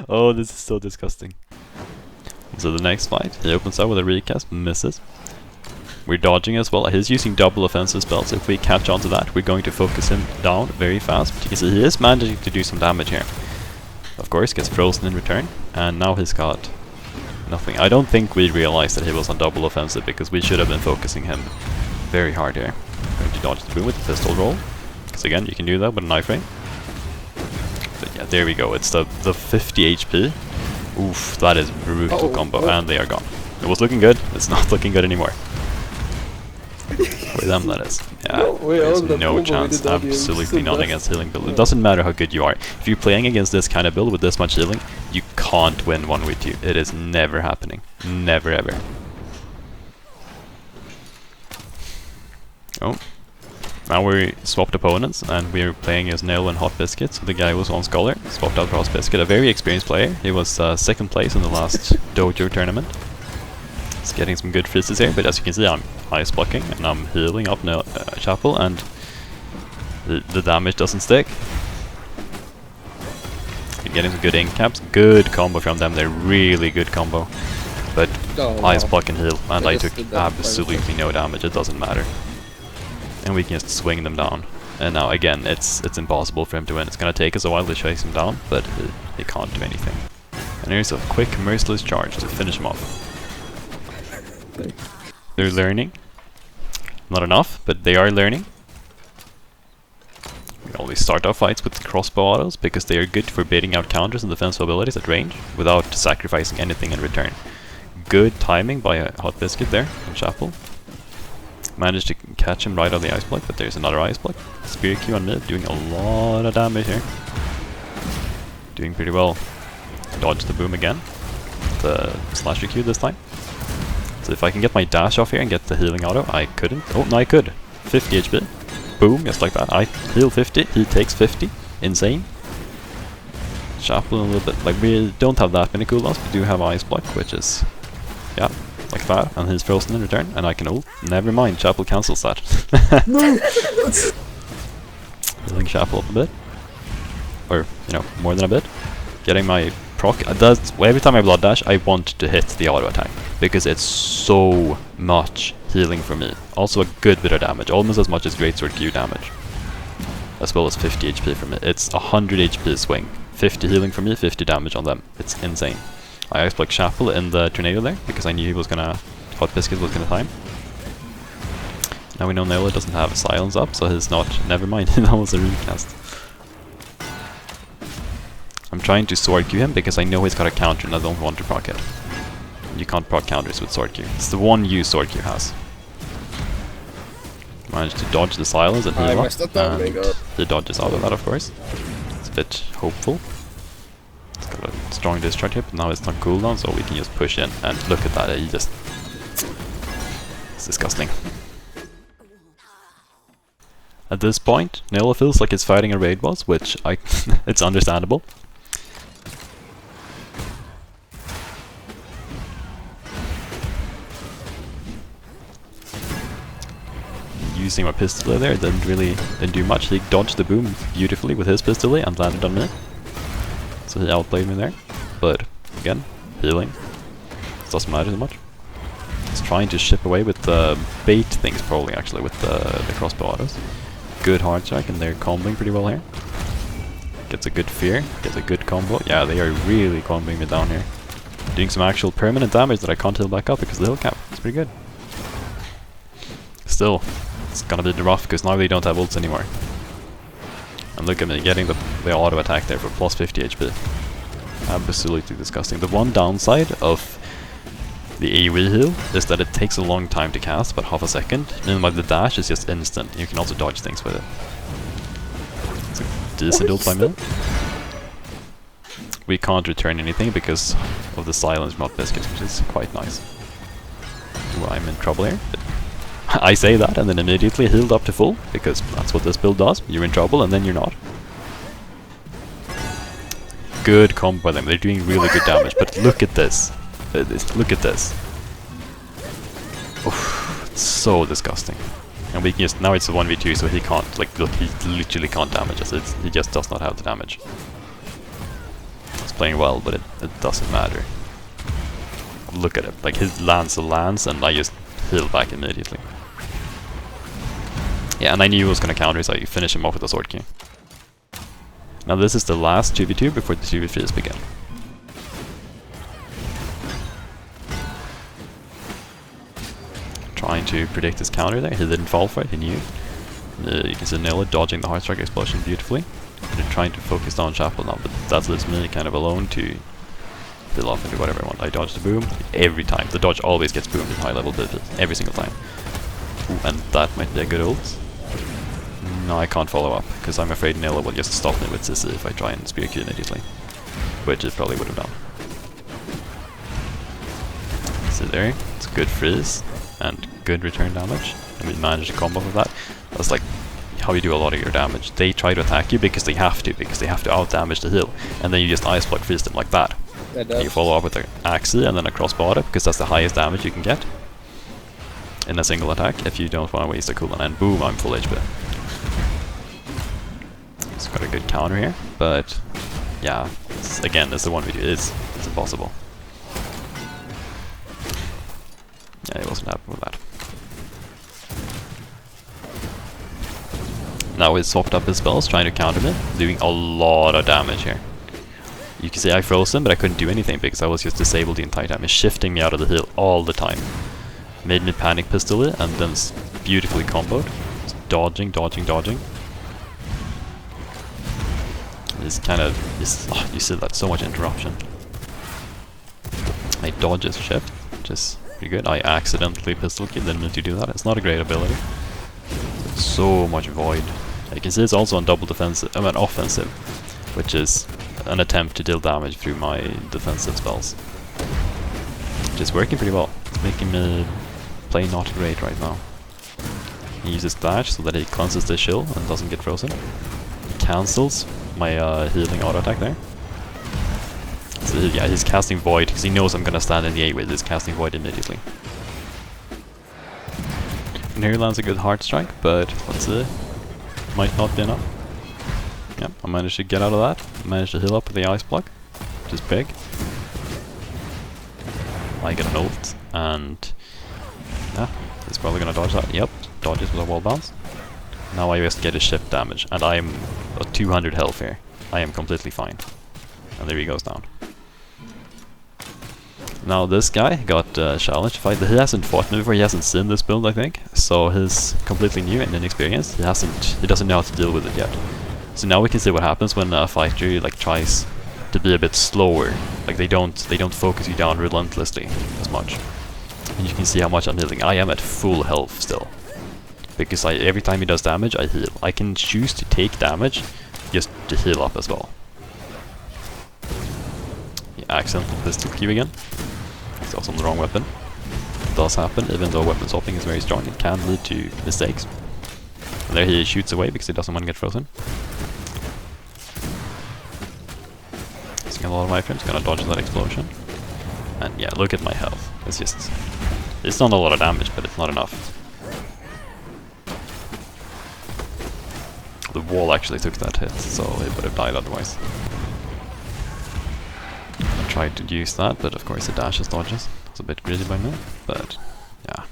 Oh, this is so disgusting. So the next fight, he opens up with a recast, misses. We're dodging as well. He's using double offensive spells. If we catch on to that, we're going to focus him down very fast. But you can see he is managing to do some damage here. Of course, gets frozen in return, and now he's got nothing. I don't think we realized that he was on double offensive because we should have been focusing him very hard here. Going to dodge the boom with the pistol roll, because again, you can do that with a knife ray. But yeah, there we go. It's the 50 HP. Oof, that is brutal combo, and they are gone. It was looking good. It's not looking good anymore. For them, that is. Yeah, there's no chance. Absolutely none against healing build. It doesn't matter how good you are. If you're playing against this kind of build with this much healing, you can't win 1v2. It is never happening. Never ever. Oh. Now we swapped opponents, and we're playing as Nail and Hot Biscuit. So the guy was on Scholar, swapped out for Hot Biscuit, a very experienced player. He was second place in the last Dojo tournament. He's getting some good freezes here, but as you can see, I'm ice blocking and I'm healing up Chapel, and the damage doesn't stick. You're getting some good ink caps, good combo from them. They're really good combo, but ice block and heal, and I took absolutely no damage. It doesn't matter, and we can just swing them down. And now again, it's impossible for him to win. It's gonna take us a while to chase him down, but he can't do anything. And here's a quick merciless charge to finish him off. They're learning. Not enough, but they are learning. We always start our fights with crossbow autos because they are good for baiting out counters and defensive abilities at range without sacrificing anything in return. Good timing by a Hot Biscuit there from Chapel. Managed to catch him right on the ice block, but there's another ice block. Spear Q on mid, doing a lot of damage here. Doing pretty well. Dodge the boom again. The slasher Q this time. So if I can get my dash off here and get the healing auto, I couldn't. Oh, no, I could. 50 HP. Boom, just like that. I heal 50, he takes 50. Insane. Chapel a little bit. Like, we don't have that many cooldowns. We do have ice block, which is, yeah, like that. And he's frozen in return, and I can ult. Never mind, Chapel cancels that. Healing Chapel up a bit. Or, you know, more than a bit. Getting my proc. Every time I blood dash, I want to hit the auto attack because it's so much healing for me. Also a good bit of damage, almost as much as Greatsword Q damage, as well as 50 HP for me. It's 100 HP swing, 50 healing for me, 50 damage on them. It's insane. I ice blocked Chapel in the tornado there because I knew he was gonna, Hot Biscuit was gonna time. Now we know Naila doesn't have silence up, so he's not. Never mind, that was a recast. I'm trying to sword Q him because I know he's got a counter and I don't want to proc it. You can't proc counters with sword Q. It's the one use sword Q has. Managed to dodge the silence and heal up, and he dodges out of that, of course. It's a bit hopeful. It's got a strong discharge hit, but now it's not cooldown, so we can just push in. And look at that, he just... It's disgusting. At this point, Nilla feels like he's fighting a raid boss, which it's understandable. Using my pistol there, didn't do much. He dodged the boom beautifully with his pistol and landed on me. So he outplayed me there. But again, healing. It doesn't matter so much. He's trying to ship away with the bait things, probably actually, with the crossbow autos. Good hard strike, and they're comboing pretty well here. Gets a good fear, gets a good combo. Yeah, they are really comboing me down here. Doing some actual permanent damage that I can't heal back up because of the heal cap. It's pretty good. Still, it's gonna be rough because now they don't have ults anymore. And look at me getting the auto attack there for plus 50 HP. Absolutely disgusting. The one downside of the AoE heal is that it takes a long time to cast, about half a second. Meanwhile the dash is just instant. You can also dodge things with it. It's a decent ult by me. We can't return anything because of the silence from Hot Biscuits, which is quite nice. Ooh, I'm in trouble here. I say that and then immediately healed up to full, because that's what this build does. You're in trouble and then you're not. Good combo by them. They're doing really good damage, but look at this. Look at this. Oof, it's so disgusting. And we can just, now it's a 1v2, so he can't, like, look, he literally can't damage us. He just does not have the damage. Let's playing well, but it doesn't matter. Look at it, like his lands a lance, and I just heal back immediately. Yeah, and I knew he was gonna counter, so I finish him off with a sword key. Now this is the last 2v2 before the 2v3s begin. Trying to predict his counter there, he didn't fall for it, he knew. You can see Nilla dodging the Heartstrike explosion beautifully. They're trying to focus down Chapel now, but that leaves me kind of alone to fill off and do whatever I want. I dodge the boom every time. The dodge always gets boomed in high level builds, every single time. Ooh, and that might be a good ult. No, I can't follow up, because I'm afraid Nilla will just stop me with CC if I try and spear Q immediately. Which it probably would have done. See there, it's a good freeze, and good return damage. And we managed a combo with that. That's like how you do a lot of your damage. They try to attack you because they have to out-damage the heal. And then you just ice block freeze them like that. And you follow up with an Axie and then a crossbow, because that's the highest damage you can get in a single attack if you don't want to waste a cooldown. And boom, I'm full HP. It's got a good counter here, but yeah, again, this is the one we do. It's impossible. Yeah, he wasn't happy with that. Now he swapped up his spells, trying to counter me, doing a lot of damage here. You can see I froze him, but I couldn't do anything because I was just disabled the entire time. He's shifting me out of the hill all the time. Made me panic pistol it, and then beautifully comboed. Just dodging. It's kind of, you see that, so much interruption. I dodge his shift, which is pretty good. I accidentally pistol kill, didn't mean to do that. It's not a great ability. So much void. You can see it's also on double defensive, offensive, which is an attempt to deal damage through my defensive spells. Which is working pretty well. It's making me play not great right now. He uses dash so that he cleanses the shield and doesn't get frozen. He cancels my healing auto attack there. So yeah, he's casting void because he knows I'm gonna stand in the 8 with. He's casting void immediately. And here lands a good heart strike, but let's see. Might not be enough. Yep, I managed to get out of that. Managed to heal up with the ice block, which is big. I get an ult, and yeah, he's probably gonna dodge that. Yep, dodges with a wall bounce. Now I just get a shift damage, and I am at 200 health here. I am completely fine. And there he goes down. Now this guy got challenged to fight. He hasn't fought me before, he hasn't seen this build, I think. So he's completely new and inexperienced. He doesn't know how to deal with it yet. So now we can see what happens when a fighter tries to be a bit slower. Like they don't focus you down relentlessly as much. And you can see how much I'm healing. I am at full health still. Because every time he does damage, I heal. I can choose to take damage just to heal up as well. He accidentally pistol Q again. He's also on the wrong weapon. It does happen, even though weapon swapping is very strong. It can lead to mistakes. And there he shoots away because he doesn't want to get frozen. Using a lot of my frames, gonna dodge that explosion. And yeah, look at my health. It's not a lot of damage, but it's not enough. The wall actually took that hit, so it would have died otherwise. I tried to use that, but of course it dashes dodges. It's a bit greedy by me, but yeah.